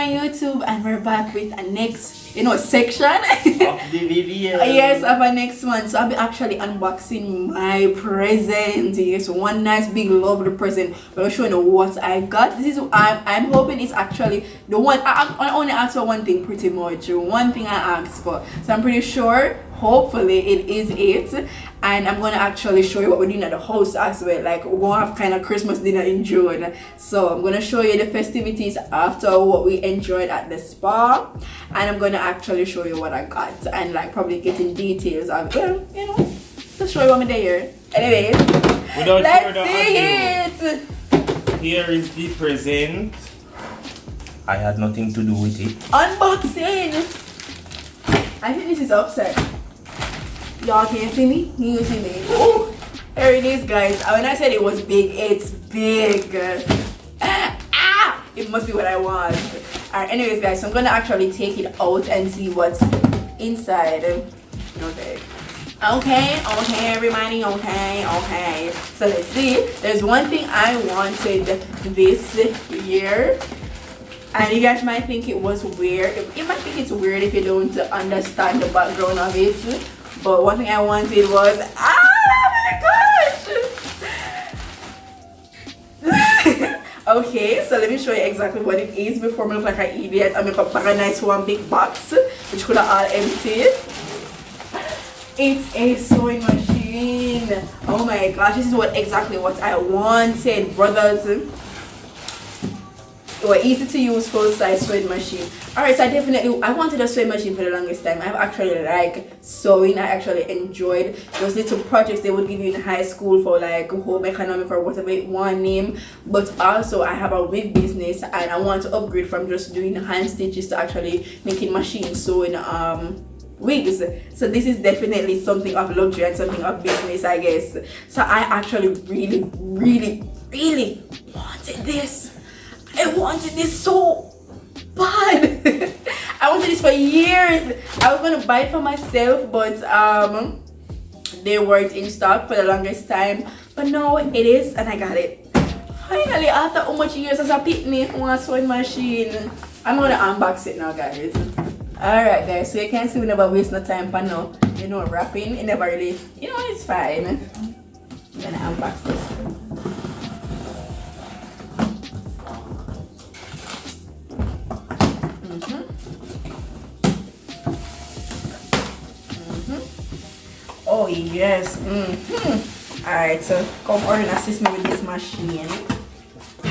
my YouTube, and we're back with a next section of the video. Yes, of a next one. So I'll be actually unboxing my present. Yes, one nice big lovely present, but I'll show you what I got. This is I'm hoping it's actually the one. I only asked for one thing, pretty much one thing I asked for, so I'm pretty sure hopefully it is it. And I'm gonna actually show you what we're doing at the house as well. Like, we're gonna have kind of Christmas dinner in June, so I'm gonna show you the festivities after what we enjoyed at the spa, and I'm gonna actually show you what I got, and like probably getting details of to show you what I'm there. Anyway, let's see it. Here is the present. I had nothing to do with it. Unboxing. I think this is upset. Y'all can't see me? Can you see me? Oh, here it is, guys. When I said it was big, it's big. It must be what I want. Alright, anyways, guys, so I'm gonna actually take it out and see what's inside. Okay, everybody, okay. So let's see. There's one thing I wanted this year, and you guys might think it was weird. You might think it's weird if you don't understand the background of it. But one thing I wanted was, oh my gosh! Okay, so let me show you exactly what it is before I look like an idiot. I make up a nice one big box, which could have all empty. It's a sewing machine. Oh my gosh, this is exactly what I wanted, brothers. It was easy to use, full size sewing machine. Alright, so I wanted a sewing machine for the longest time. I've actually liked sewing. I actually enjoyed those little projects they would give you in high school for like home economic or whatever you want to name. But also I have a wig business, and I want to upgrade from just doing hand stitches to actually making machine sewing wigs. So this is definitely something of luxury and something of business, I guess. So I actually really wanted this. I wanted this so bad. I wanted this for years. I was gonna buy it for myself, but they weren't in stock for the longest time. But now it is, and I got it. Finally, after how much years as a picnic, one sewing machine. I'm gonna unbox it now, guys. Alright, guys, so you can see we never waste no time for now. Wrapping, it never really, it's fine. I'm gonna unbox this. Oh yes. Alright, so come over and assist me with this machine.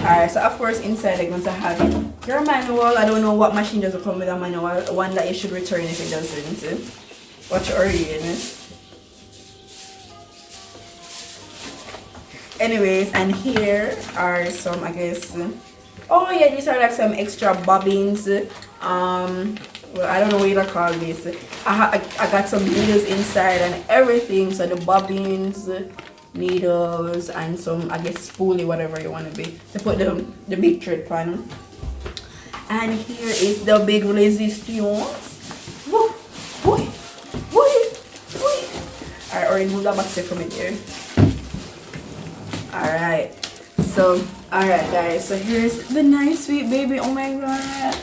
Alright, so of course inside they're going to have your manual. I don't know what machine doesn't come with a manual. One that you should return if it doesn't. What you're reading. Anyways, and here are some, I guess, oh yeah, these are like some extra bobbins. Well, I don't know what you call this. I got some needles inside and everything. So the bobbins, needles, and some, I guess, spoolie, whatever you want to be, to put the big thread pan. And here is the big resistance. Alright, already move that box from it here. Alright, so alright guys, so here's the nice sweet baby. Oh my god.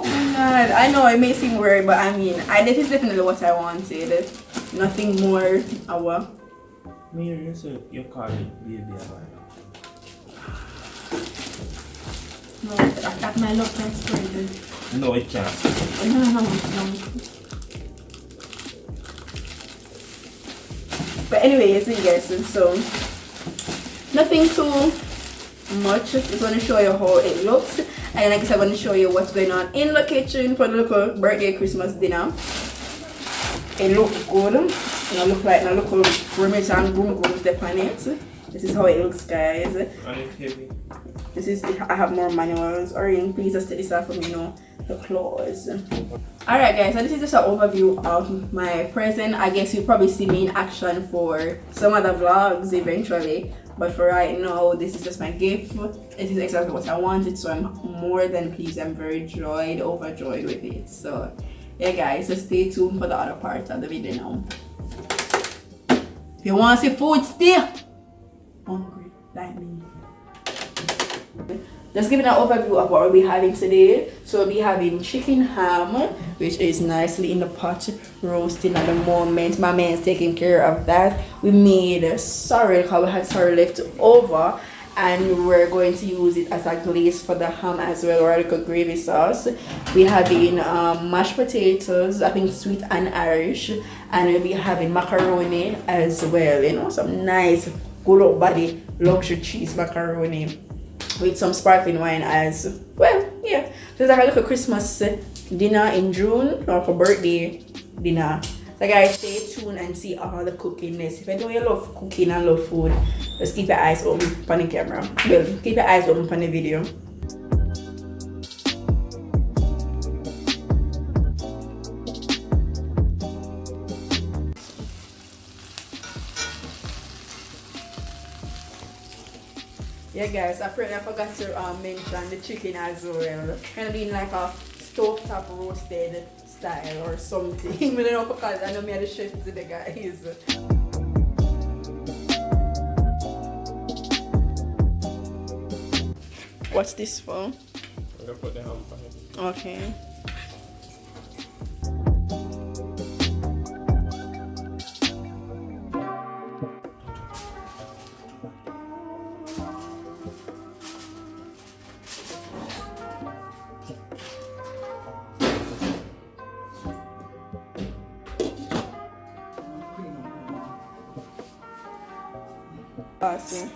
Oh my god, I know it may seem weird, but I mean, this is definitely what I wanted. Nothing more. You call it baby. No, that my love can't spread. No, it can't. No. But anyway, you see guys, so nothing too much. Just want to show you how it looks. And I guess I'm going to show you what's going on in the kitchen for the little birthday Christmas dinner. It looks good. It look like a little grimace and boom step on it. This is how it looks, guys. And it's heavy. This is, I have more manuals. Orion, please just take this off from the clothes. Alright guys, so this is just an overview of my present. I guess you'll probably see me in action for some other vlogs eventually. But for right now, this is just my gift. This is exactly what I wanted, so I'm more than pleased. I'm very overjoyed with it. So yeah guys, so stay tuned for the other part of the video now. If you want to see food, stay hungry like me. just giving an overview of what we'll be having today. So we'll be having chicken ham, which is nicely in the pot roasting at the moment. My man's taking care of that. We made sorrel because we had sorrel left over, and we're going to use it as a glaze for the ham as well, or like a gravy sauce. We having mashed potatoes, I think sweet and Irish, and we'll be having macaroni as well, you know, some nice good old body luxury cheese macaroni with some sparkling wine as well. Yeah, so it's like a little Christmas dinner in June, or for birthday dinner. So guys, stay tuned and see all the cookingness. If I know you love cooking and love food, just keep your eyes open on the camera. Well, keep your eyes open on the video. Yeah guys, apparently I forgot to mention the chicken as well. Kind of being like a stovetop roasted style or something. I don't know because I know me are the chef to the guys. What's this for? I'm gonna put the ham on it. Okay. Awesome.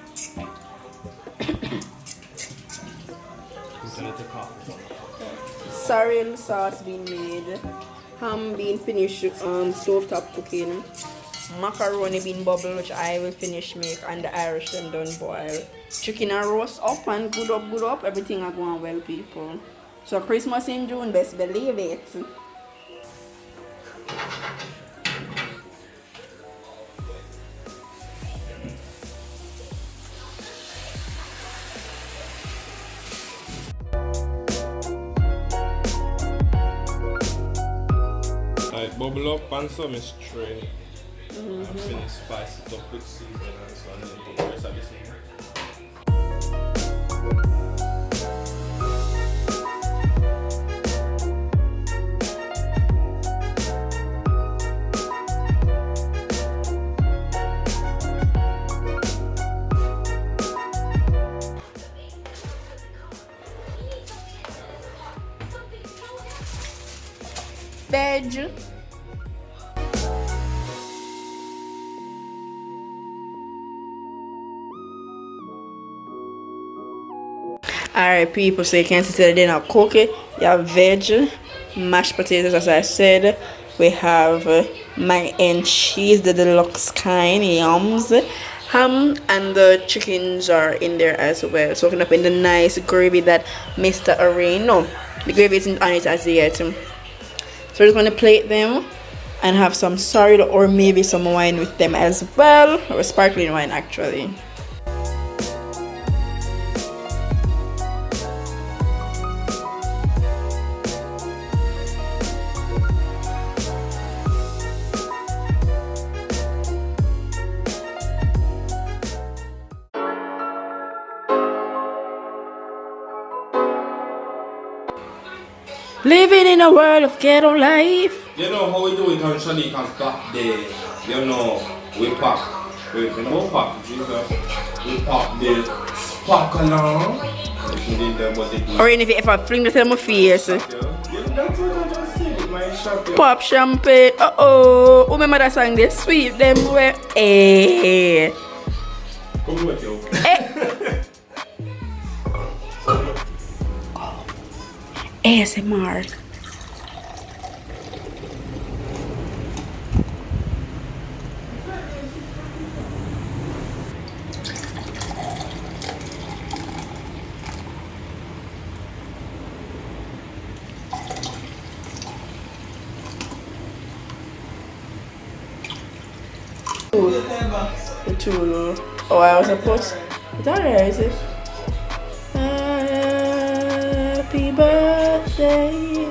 Sorrel sauce being made, ham being finished stovetop cooking, macaroni being bubble which I will finish make, and the Irish them done boil. Chicken and roast up and good up, everything are going well people. So Christmas in June, best believe it. Like bubble up and some is tray. And finish spice it up with seasoning and so on, and then put the rest of the seasoning. Veg. Alright people, so you can see the dinner cooking. You have veg, mashed potatoes as I said. We have mac and cheese, the deluxe kind, yums. Ham and the chickens are in there as well. So we're gonna put in the nice gravy that Mr. Arraign. No, the gravy isn't on it as yet. So we're just gonna plate them and have some sorrel or maybe some wine with them as well, or sparkling wine actually. Living in a world of ghetto life. You know how we do it on Shadeka's back day. You know, we pack. We no pack, Jesus. We pack the spark along. Or even if I fling it in my face. Yeah, that's what I just said in my shop. Pop champagne. Oh, remember that song? They sweep them way. Eh. Come with you. ASMR. The two. Oh, I was supposed. Is that right? Is it? Happy birthday